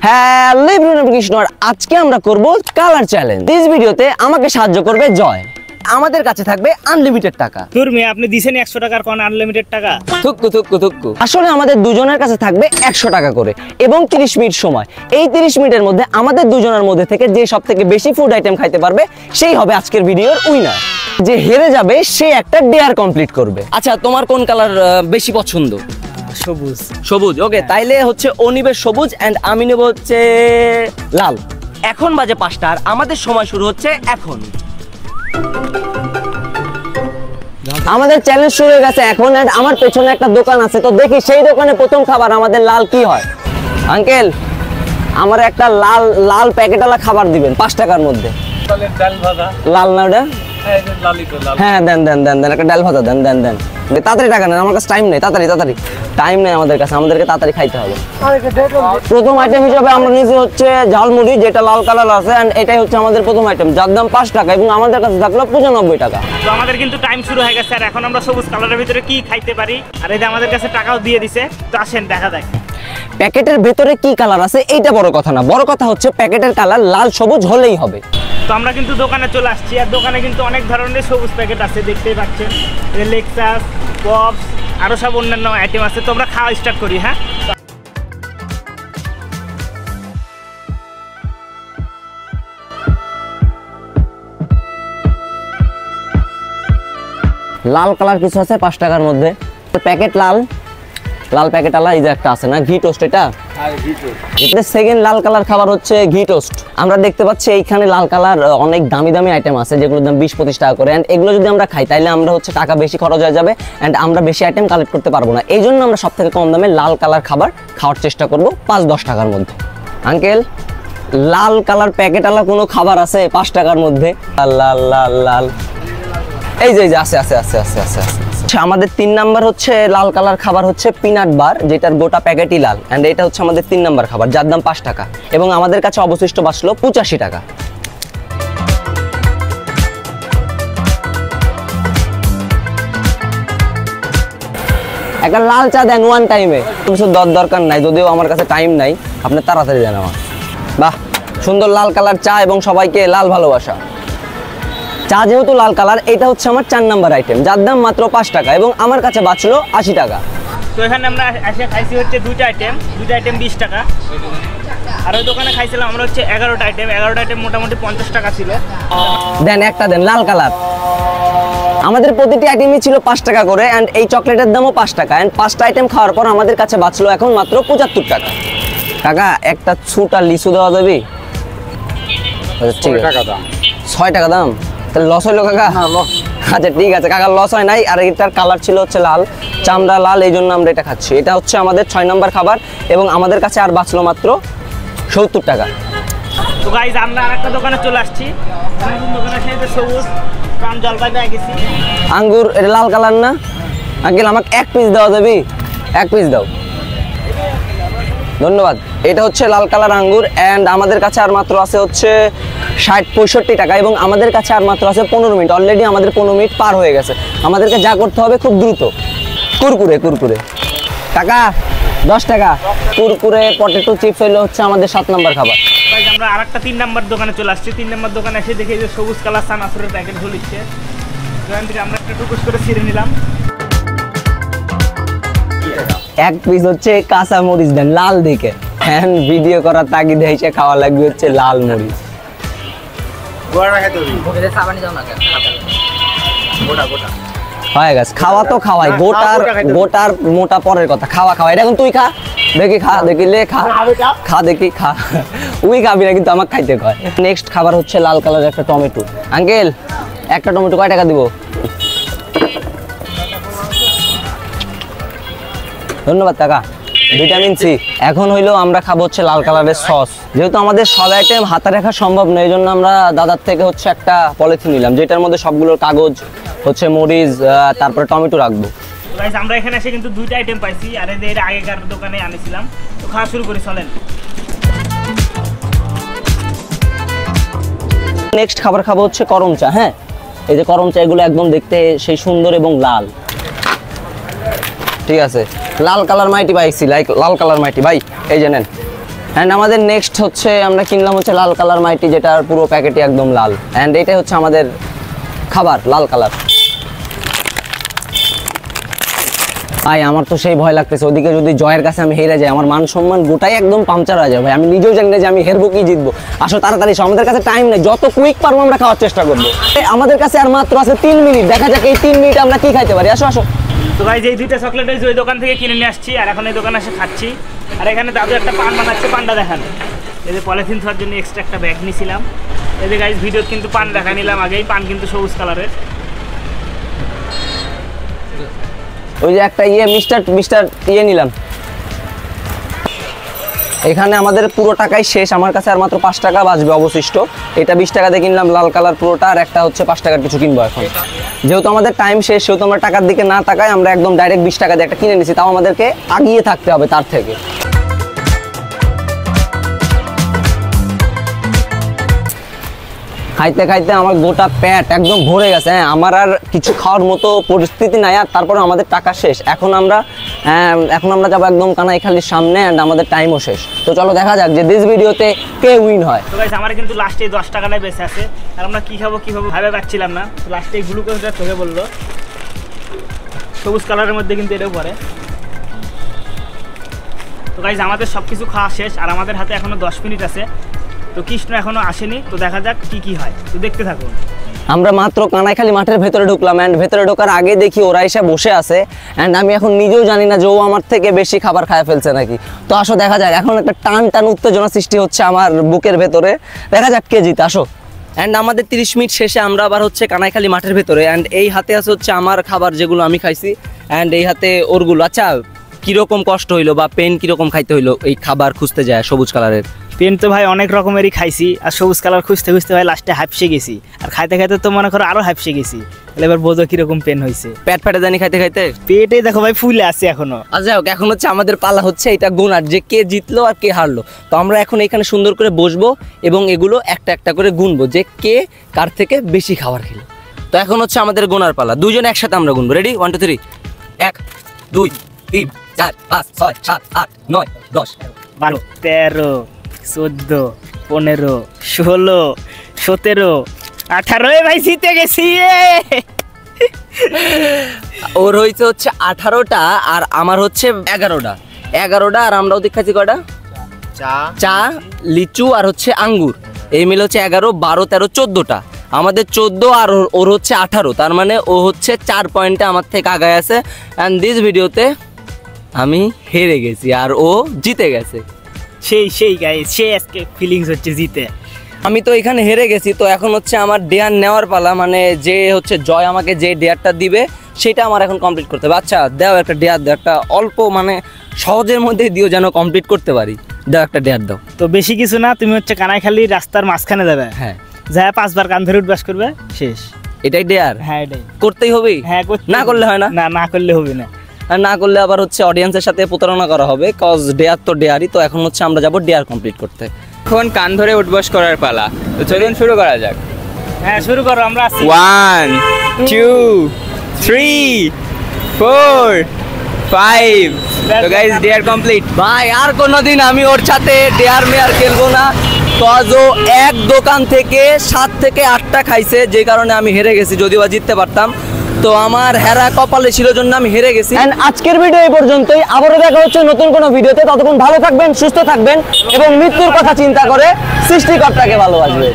Hello everyone, আমি কৃষ্ণ আর আজকে আমরা করব কালার চ্যালেঞ্জ। দিস ভিডিওতে আমাকে সাহায্য করবে জয়। আমাদের কাছে থাকবে আনলিমিটেড টাকা। তোর মেয়ে আপনি দিছেন 100 টাকার কোন আনলিমিটেড টাকা? থুক্কু। আসলে আমাদের দুজনের কাছে থাকবে 100 টাকা করে এবং 30 মিনিট সময়। এই 30 মিনিটের মধ্যে আমাদের দুজনের মধ্যে থেকে যে সবথেকে বেশি ফুড আইটেম খাইতে পারবে সেই হবে আজকের ভিডিওর উইনার। যে হেরে যাবে সে একটা ডেয়ার কমপ্লিট করবে। আচ্ছা, তোমার কোন কালার বেশি পছন্দ? সবুজ। ওকে, তাইলে হচ্ছে ও নিবে সবুজ এন্ড আমি নেব হচ্ছে লাল। এখন বাজে 5টা আর আমাদের সময় শুরু হচ্ছে এখন। আমাদের চ্যালেঞ্জ শুরু হয়ে গেছে এখন। এন্ড আমার পেছনে একটা দোকান আছে, তো দেখি সেই দোকানে প্রথম খাবার আমাদের লাল কি হয়। আঙ্কেল, আমার একটা লাল লাল প্যাকেটওয়ালা খাবার দিবেন 5 টাকার মধ্যে। লাল না ওটা? হ্যাঁ, দেন একটা ডাল ভাজা দেন। তাড়াতাড়ি টাকা নেন, আমার কাছে টাইম নেই। তাড়াতাড়ি টাইম নেই আমাদের কাছে, আমাদেরকে তাড়াতাড়ি খাইতে হবে। প্রথম আইটেম হিসেবে আমরা নিয়েছি হচ্ছে ঝালমুড়ি, যেটা লাল কালার আছে এন্ড এটাই হচ্ছে আমাদের প্রথম আইটেম, যার দাম 5 টাকা এবং আমাদের কাছে থাকলো 95 টাকা। তো আমাদের কিন্তু টাইম শুরু হয়ে গেছে আর এখন আমরা সবুজ কালারের ভিতরে কি খাইতে পারি, আর এই যে আমাদের কাছে টাকাও দিয়ে দিছে। তো আসেন দেখা যাক প্যাকেটের ভেতরে কি কালার আছে এইটা বড় কথা না, বড় কথা হচ্ছে প্যাকেটের কালার লাল সবুজ হলেই হবে। তো আমরা কিন্তু দোকানে চলে আসছি আর দোকানে কিন্তু অনেক ধরনের সবুজ প্যাকেট আছে, দেখতেই পাচ্ছেন। লেক্সাস, পপস, আরো সব অন্যান্য আইটেম আছে। তো আমরা খাওয়া স্টার্ট করি। হ্যাঁ, লাল কালার কিছু আছে 5 টাকার মধ্যে। প্যাকেট লাল প্যাকেট আলা এই যে একটা আছে না, ঘি টোস্ট। এটা সেকেন্ড লাল কালার খাবার হচ্ছে ঘি টোস্ট। আমরা দেখতে পাচ্ছি এইখানে লাল কালার অনেক দামি আইটেম আছে যেগুলোর দাম 20-25 টাকা করে। এন্ড এগুলো যদি আমরা খাই তাহলে আমরা হচ্ছে টাকা বেশি খরচ হয়ে যাবে এন্ড আমরা বেশি আইটেম কালেক্ট করতে পারবো না। এই জন্য আমরা সব থেকে কম দামে লাল কালার খাবার খাওয়ার চেষ্টা করব 5-10 টাকার মধ্যে। আঙ্কেল, লাল কালার প্যাকেট আলা কোনো খাবার আছে 5 টাকার মধ্যে? লাল এই যে আছে। আমাদের 3 নাম্বার হচ্ছে লাল কালার খাবার হচ্ছে পিনাট বার, যেটার গোটা প্যাকেটই লাল এন্ড এটা হচ্ছে আমাদের 3 নাম্বার খাবার, যার দাম 5 টাকা এবং আমাদের কাছে অবশিষ্ট বাঁচলো 85 টাকা। একটা লাল চা দেন ওয়ান টাইমে। কিছু দরকার নাই, যদিও আমার কাছে টাইম নাই, আপনি তাড়াতাড়ি দেন আমার। বাহ, সুন্দর লাল কালার চা এবং সবাইকে লাল ভালোবাসা। চা যেহেতু লাল কালার, এটা হচ্ছে আমার 4 নাম্বার আইটেম, যার দাম মাত্র 5 টাকা এবং আমার কাছে বাঁচলো 80 টাকা। তো এখানে আমরা এসে খাইছি হচ্ছে দুইটা আইটেম 20 টাকা। আর ওই দোকানে খাইছিলাম আমরা হচ্ছে 11টা আইটেম মোটামুটি 50 টাকা ছিল। দেন একটা দেন লাল কালার। আমাদের প্রতিটি আইটেমই ছিল 5 টাকা করে এন্ড এই চকলেটের দামও 5 টাকা এন্ড 5টা আইটেম খাওয়ার পর আমাদের কাছে বাঁচলো এখন মাত্র 75 টাকা। কাকা, একটা ছুটা লিচু দেওয়া যাবে? ঠিক আছে, 6 টাকা দাম। তাহলে লস হইলো কাকা? আচ্ছা ঠিক আছে কাকা, লস হয় নাই। আর এটার কালার ছিল হচ্ছে লাল, চামড়া লাল, এই জন্য আমরা এটা খাচ্ছি। এটা হচ্ছে আমাদের 6 নাম্বার খাবার এবং আমাদের কাছে আর বাঁচলো মাত্র 70 টাকা। তো গাইস, আমরা আরেকটা দোকানে চলে আসছি। দোকানে এসে সবুজ প্রাণ জলপাই পেয়ে গেছি। আঙ্গুর, এটা লাল কালার না? আঙ্কেল, আমাকে 1 পিস দেওয়া যাবে? 1 পিস দাও, ধন্যবাদ। এটা হচ্ছে লাল কালার আঙ্গুর এন্ড আমাদের কাছে আর মাত্র আছে হচ্ছে 60-65 টাকা এবং আমাদের কাছে আর মাত্র আছে 15 মিনিট। অলরেডি আমাদের 15 মিনিট পার হয়ে গেছে। আমাদেরকে যা করতে হবে খুব দ্রুত। কুরকুরে কাকা 10 টাকা। কুরকুরে পটেটো চিপস হইলো হচ্ছে আমাদের 7 নাম্বার খাবার। আমরা আরেকটা 3 নাম্বার দোকানে চলে আসছি। 3 নাম্বার দোকানে এসে দেখি যে সবুজ কালার সানাসুরের প্যাকেট ঝুলিচ্ছে। দোকান থেকে আমরা একটা টুকুস করে ছিঁড়ে নিলাম। 1 পিস হচ্ছে কাঁচা মরিচ দেন লাল দিকে। হ্যাঁ, ভিডিও করার তাগিদে এসে খাওয়া লাগবে হচ্ছে লাল মরিচ। হয়ে গেছে, খাওয়া তো খাওয়াই, গোটার মোটা পরের কথা। খাওয়া এটা এখন তুই খা, দেখি খা, দেখি লে খা দেখি খা। উই খাবি না কিন্তু আমাকে খাইতে কয়। নেক্সট খাবার হচ্ছে লাল কালার একটা টমেটো। আঙ্কেল, একটা টমেটো কয় টাকা দিব? ধন্যবাদ কাকা, ভিটামিন সি। এখন হইলো আমরা খাবো হচ্ছে লাল কালারের সস। যেহেতু আমাদের সব আইটেম হাতে রাখা সম্ভব নয়, এই জন্য আমরা দাদার থেকে হচ্ছে একটা পলিথিন নিলাম, যেটার মধ্যে সবগুলোর কাগজ হচ্ছে মরিচ তারপরে টমেটো রাখবো। আমরা এখানে এসে কিন্তু 2টা আইটেম পাইছি আর এর আগেকার দোকানে আনিছিলাম। তো খাওয়া শুরু করি, চলেন। নেক্সট খাবার খাবো হচ্ছে করম চা। হ্যাঁ, এই যে করম চা, এগুলো একদম দেখতে সেই সুন্দর এবং লাল। ঠিক আছে, লাল কালার মাইটি পাইছি, লাল কালার মাইটি ভাই, এই যে নেন। অ্যান্ড আমাদের নেক্সট হচ্ছে আমরা কিনলাম হচ্ছে লাল কালার মাইটি, যেটার পুরো প্যাকেটই একদম লাল। অ্যান্ড এটাই হচ্ছে আমাদের খাবার, লাল কালার। ভাই আমার তো সেই ভয় লাগতেছে, ওদিকে যদি জয়ের কাছে আমি হেরে যাই আমার মান সম্মান গোটাই একদম পাংচার হয়ে যাবে। ভাই আমি নিজেও জানি না যে আমি হেরবো কি জিতবো। আসো তাড়াতাড়ি, আমাদের কাছে টাইম নেই, যত কুইক পারবো আমরা খাওয়ার চেষ্টা করবো। আমাদের কাছে আর মাত্র আছে 3 মিনিট, দেখা যাক এই 3 মিনিটে আমরা কি খাইতে পারি। আসো আসো। তো ভাই যে দুইটা চকলেট ওই দোকান থেকে কিনে নিয়ে আসছি, আর এখন এই দোকানে এসে খাচ্ছি। আর এখানে দাদু একটা পান বানাচ্ছে, পানটা দেখান। এই যে পলিথিন খাওয়ার জন্য এক্সট্রা একটা ব্যাগ নিয়েছিলাম। এই যে গাইজ ভিডিওত কিন্তু পান দেখা নিলাম আগেই, পান কিন্তু সবুজ কালারের। ওই যে একটা মিস্টার নিলাম। এখানে আমাদের পুরো টাকাই শেষ, আমার কাছে আর মাত্র 5 টাকা বাঁচবে অবশিষ্ট। এটা 20 টাকা দিয়ে কিনলাম লাল কালার পুরোটা, আর একটা হচ্ছে 5 টাকার কিছু কিনবো এখন। যেহেতু আমাদের টাইম শেষ, সেহেতু আমরা টাকার দিকে না তাকাই, আমরা একদম ডাইরেক্ট 20 টাকা দিয়ে একটা কিনে নিছি, তাও আমাদেরকে আগিয়ে থাকতে হবে তার থেকে। খাইতে খাইতে আমার গোটা পেট একদম ভরে গেছে। হ্যাঁ, আমার আর কিছু খাওয়ার মতো পরিস্থিতি নাই, আর তারপরে আমাদের টাকা শেষ। এখন আমরা যাবো একদম কানাইখালির সামনে, অ্যান্ড আমাদের টাইমও শেষ। তো চলো দেখা যাক যে দিস ভিডিওতে কে উইন হয়। তো গাইস আমার কিন্তু লাস্টে 10 টাকাটাই বেঁচে আছে, আর আমরা কি খাবো ভাবে পাচ্ছিলাম না। লাস্টে গ্লুকোজটা চোখে বললো, সবুজ কালারের মধ্যে কিন্তু এটাও পড়ে। তো গাইস আমাদের সব কিছু খাওয়া শেষ, আর আমাদের হাতে এখনো 10 মিনিট আছে। তো কৃষ্ণ এখনো আসেনি, তো দেখা যাক কি হয়, তো দেখতে থাকুন। আমরা মাত্র কানাইখালি মাঠের ভেতরে ঢুকলাম, অ্যান্ড ভেতরে ঢোকার আগে দেখি ওরা এসে বসে আছে, অ্যান্ড আমি এখন নিজেও জানি না যে ও আমার থেকে বেশি খাবার খায় ফেলছে নাকি। তো আসো দেখা যাক, এখন একটা টান উত্তেজনা সৃষ্টি হচ্ছে আমার বুকের ভেতরে, দেখা যাক কে জিতে। আসো। অ্যান্ড আমাদের 30 মিনিট শেষে আমরা আবার হচ্ছে কানাইখালি মাঠের ভেতরে, অ্যান্ড এই হাতে আছে হচ্ছে আমার খাবার যেগুলো আমি খাইছি, অ্যান্ড এই হাতে ওরগুলো। আচ্ছা কীরকম কষ্ট হইলো বা পেন কীরকম খাইতে হইলো এই খাবার খুঁজতে যায় সবুজ কালারের? পেন তো ভাই অনেক রকমেরই খাইছি, আর সবুজ কালার খুঁজতে খুঁজতে ভাই লাস্টে হাঁপসে গেছি, আর খাইতে খাইতে তো মনে করো আরো হাঁপসে গেছি। তাহলে এবার বোঝো কিরকম পেন হয়েছে। পেট ফেটে জানি খাইতে খাইতে, পেটে দেখো ভাই ফুলে আছে এখনো। আচ্ছা হোক, এখন হচ্ছে আমাদের পালা হচ্ছে এটা গোনার, যে কে জিতলো আর কে হারলো। তো আমরা এখন এখানে সুন্দর করে বসবো এবং এগুলো একটা একটা করে গুনবো যে কে কার থেকে বেশি খাবার খেলো। তো এখন হচ্ছে আমাদের গোনার পালা, দুজন একসাথে আমরা গুনবো। রেডি? 1 2 3। 1 2 3 4 5 6 7 8 9 10 12 13 14 15 16 17 18 ভাই জিতে গেছি। ওর হইছে হচ্ছে 18টা আর আমার হচ্ছে 11টা, আর আমরা ওদিক খাচ্ছি কয়টা? চা, লিচু আর হচ্ছে আঙ্গুর, এই মিলে হচ্ছে 11 12 13 14টা। আমাদের 14 আর ওর হচ্ছে 18, তার মানে ও হচ্ছে 4 পয়েন্টে আমার থেকে আগায় আছে। অ্যান্ড দিস ভিডিওতে আমি হেরে গেছি আর ও জিতে গেছে। সেই গাইস, সেই আজকে ফিলিংস হচ্ছে জিতে। আমি তো এখানে হেরে গেছি, তো এখন হচ্ছে আমার ডেয়ার নেওয়ার পালা, মানে যে হচ্ছে জয় আমাকে যে ডেয়ারটা দিবে সেটা আমার এখন কমপ্লিট করতে হবে। আচ্ছা দাও একটা ডেয়ার, দাও একটা অল্প, মানে সহজের মধ্যে দিও যেন কমপ্লিট করতে পারি। দাও একটা ডেয়ার দাও। তো বেশি কিছু না, তুমি হচ্ছে কানাইখালি রাস্তার মাঝখানে যাবে, হ্যাঁ যা 5 বার কান ধরে উঠবাস করবে, শেষ। এটাই ডেয়ার? হ্যাঁ এটাই করতেই হবে। হ্যাঁ, না করলে হয় না? না করলে হবে না, আর না করলে আবার হচ্ছে অডিয়েন্সের সাথে প্রতারণা করা হবে, কজ ডেয়ার তো ডেয়ারই। তো এখন হচ্ছে আমরা যাবো ডেয়ার কমপ্লিট করতে। এখন কান ধরে উঠবস করার পালা, তো চলুন শুরু করা যাক। হ্যাঁ শুরু করো, আমরা আছি। 1 2 3 4 5। তো গাইস ডেয়ার কমপ্লিট। ভাই আর কোনোদিন আমি ওর সাথে ডেয়ার মেয়ার খেলবো না, কজ ও এক দোকান থেকে 7 থেকে 8টা খাইছে, যে কারণে আমি হেরে গেছি। যদিও জিততে পারতাম, তো আমার হেরা কপালে ছিল জন্য আমি হেরে গেছি। আজকের ভিডিও এই পর্যন্তই, আবারও দেখা হচ্ছে নতুন কোনো ভিডিওতে। ততক্ষণ ভালো থাকবেন, সুস্থ থাকবেন এবং মৃত্যুর কথা চিন্তা করে সৃষ্টিকর্তাকে ভালোবাসবেন।